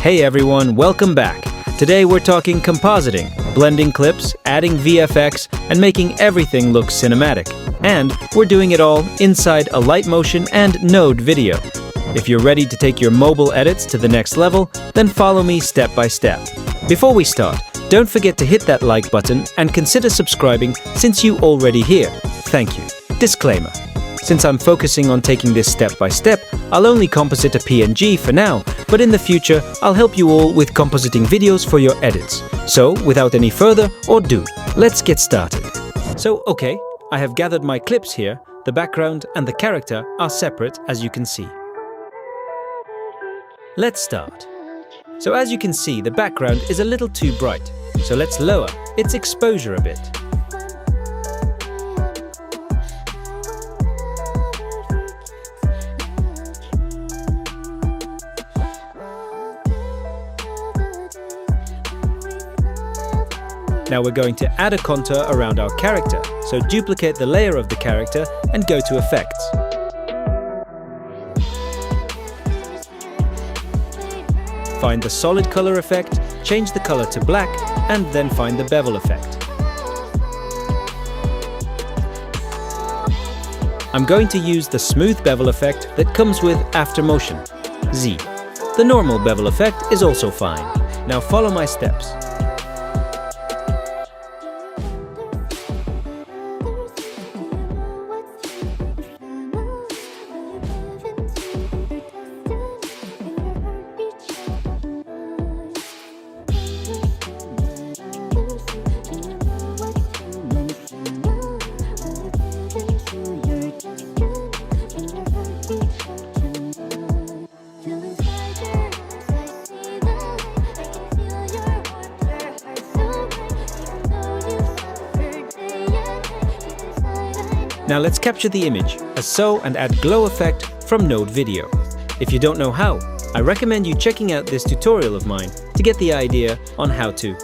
Hey everyone, welcome back. Today we're talking compositing, blending clips, adding VFX, and making everything look cinematic. And we're doing it all inside Alight Motion and Node video. If you're ready to take your mobile edits to the next level, then follow me step by step. Before we start, don't forget to hit that like button and consider subscribing since you're already here. Thank you. Disclaimer. Since I'm focusing on taking this step by step, I'll only composite a PNG for now, but in the future, I'll help you all with compositing videos for your edits. So, without any further ado, let's get started. Okay, I have gathered my clips here. The background and the character are separate, as you can see. Let's start. So as you can see, the background is a little too bright, so let's lower its exposure a bit. Now we're going to add a contour around our character, so duplicate the layer of the character and go to Effects. Find the solid color effect, change the color to black, and then find the bevel effect. I'm going to use the smooth bevel effect that comes with After Motion, Z. The normal bevel effect is also fine. Now follow my steps. Now let's capture the image, as so, and add glow effect from Node video. If you don't know how, I recommend you checking out this tutorial of mine to get the idea on how to.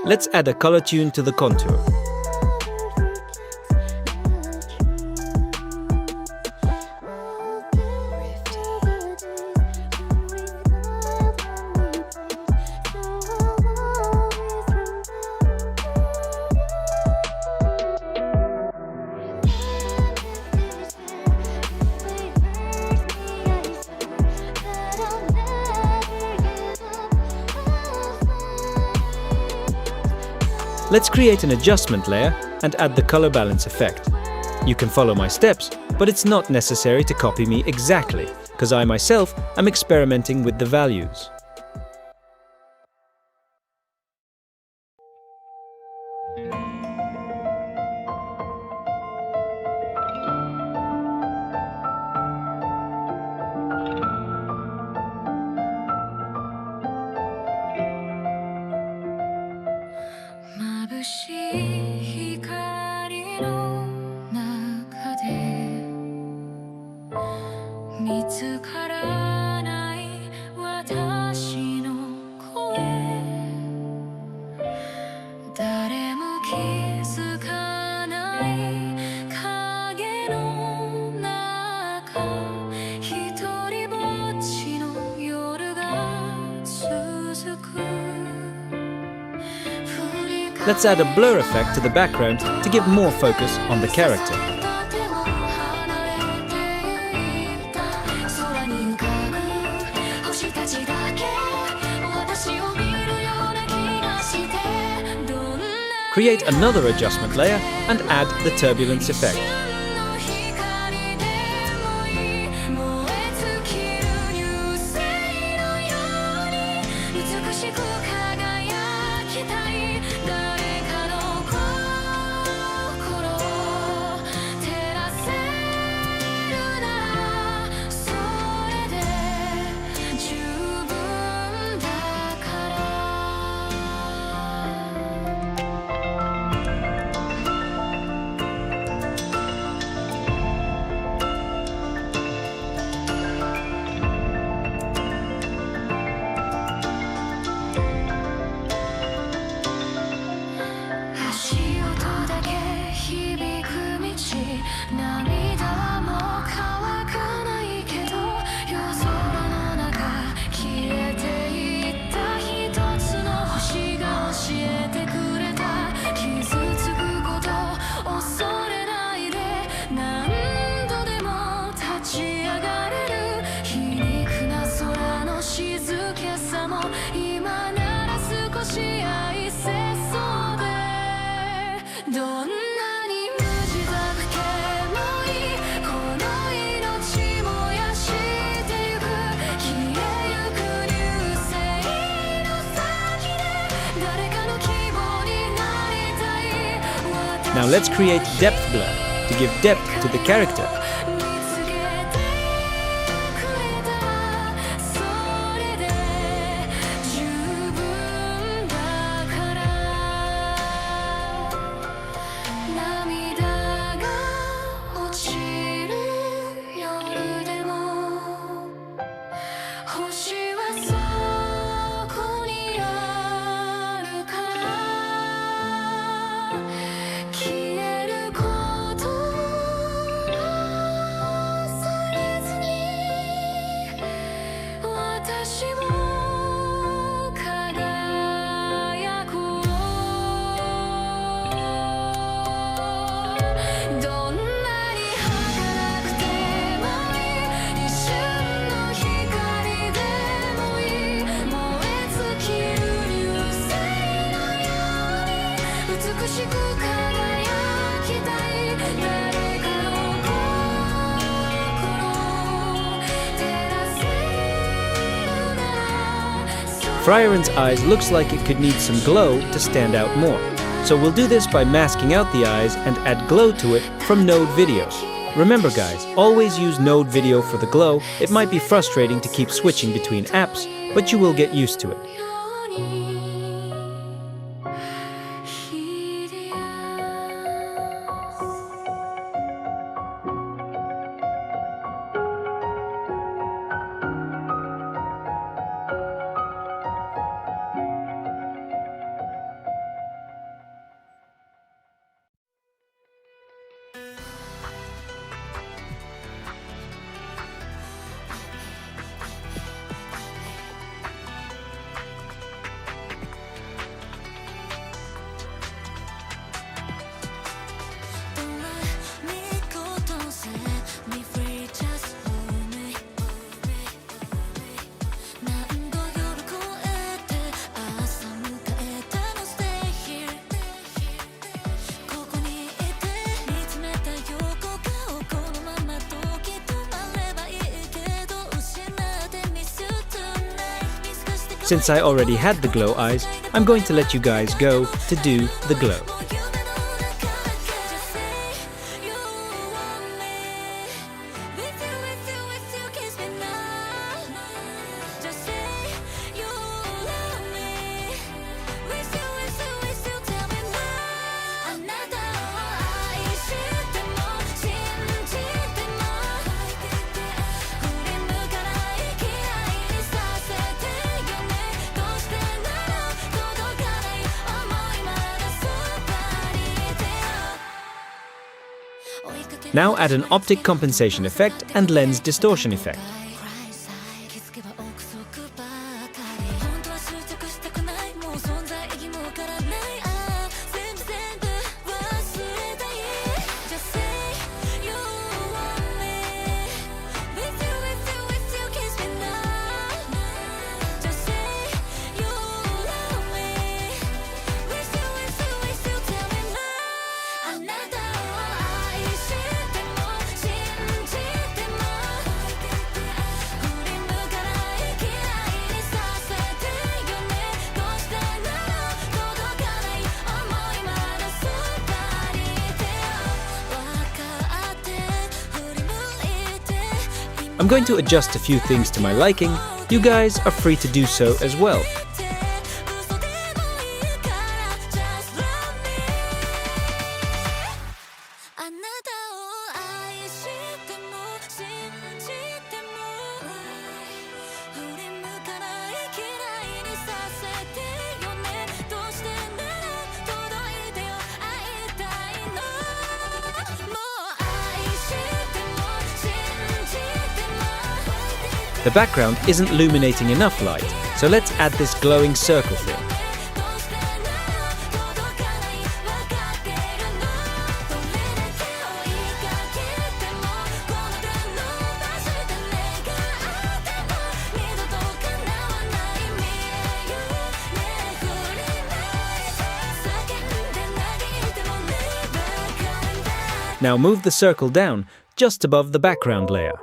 Let's add a color tune to the contour. Let's create an adjustment layer and add the color balance effect. You can follow my steps, but it's not necessary to copy me exactly, because I myself am experimenting with the values. Let's add a blur effect to the background to give more focus on the character. Create another adjustment layer and add the turbulence effect. Now let's create depth blur to give depth to the character. Friaren's eyes looks like it could need some glow to stand out more. So we'll do this by masking out the eyes and add glow to it from Node videos. Remember guys, always use Node video for the glow. It might be frustrating to keep switching between apps, but you will get used to it. Since I already had the glow eyes, I'm going to let you guys go to do the glow. Now add an optic compensation effect and lens distortion effect. I'm going to adjust a few things to my liking. You guys are free to do so as well. The background isn't illuminating enough light, so let's add this glowing circle thing. Now move the circle down, just above the background layer.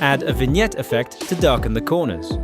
add a vignette effect to darken the corners.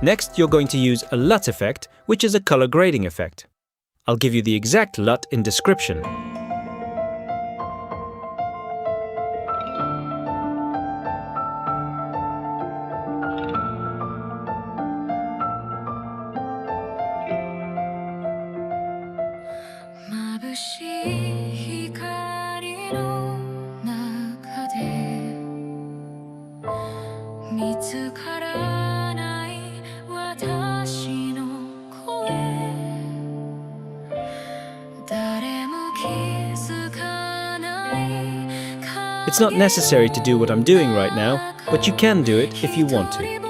Next, you're going to use a LUT effect, which is a color grading effect. I'll give you the exact LUT in description. It's not necessary to do what I'm doing right now, but you can do it if you want to.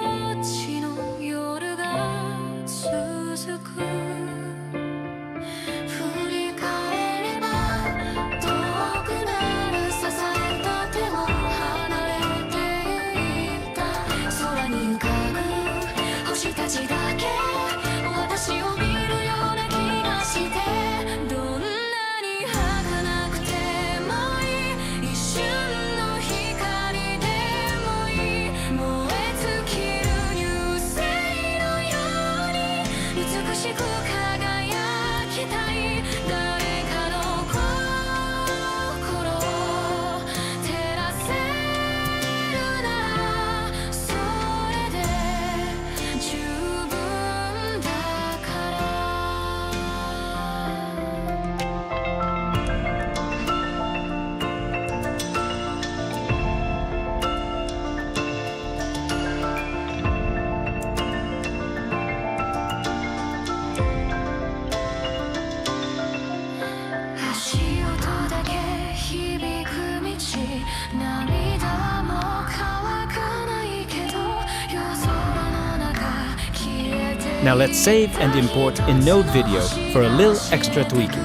Now let's save and import in Node Video for a little extra tweaking.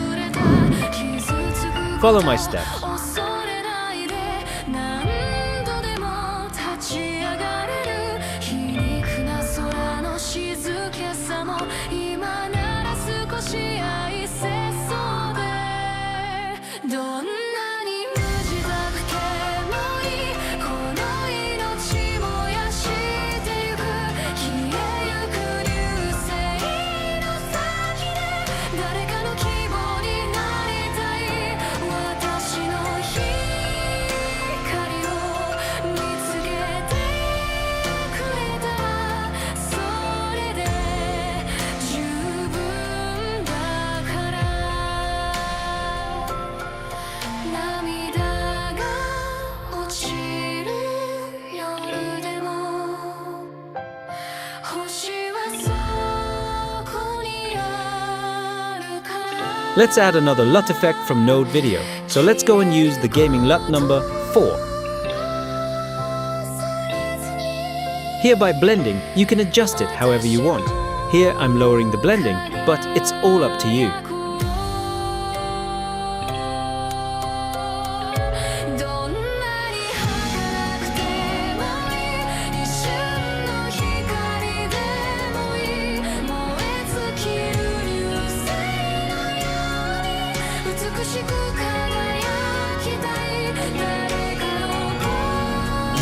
Follow my steps. Let's add another LUT effect from Node Video. So let's go and use the gaming LUT number 4. Here by blending, you can adjust it however you want. Here I'm lowering the blending, but it's all up to you.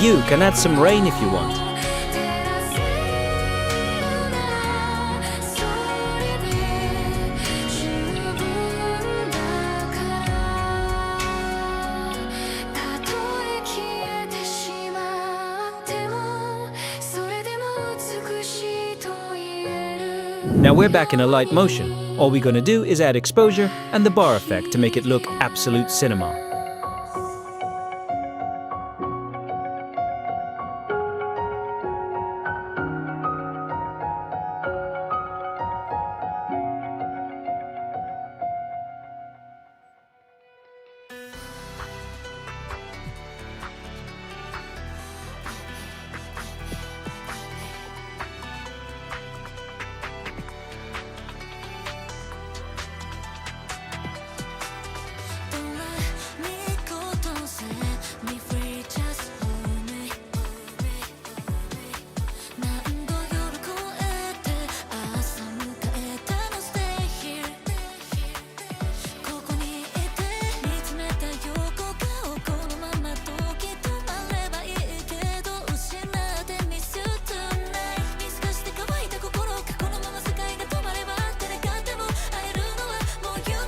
you can add some rain if you want. Now we're back in Alight Motion. All we're gonna do is add exposure and the bar effect to make it look absolute cinema.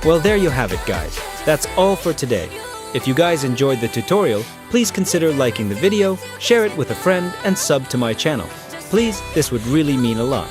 Well, there you have it, guys. That's all for today. If you guys enjoyed the tutorial, please consider liking the video, share it with a friend, and sub to my channel. Please, this would really mean a lot.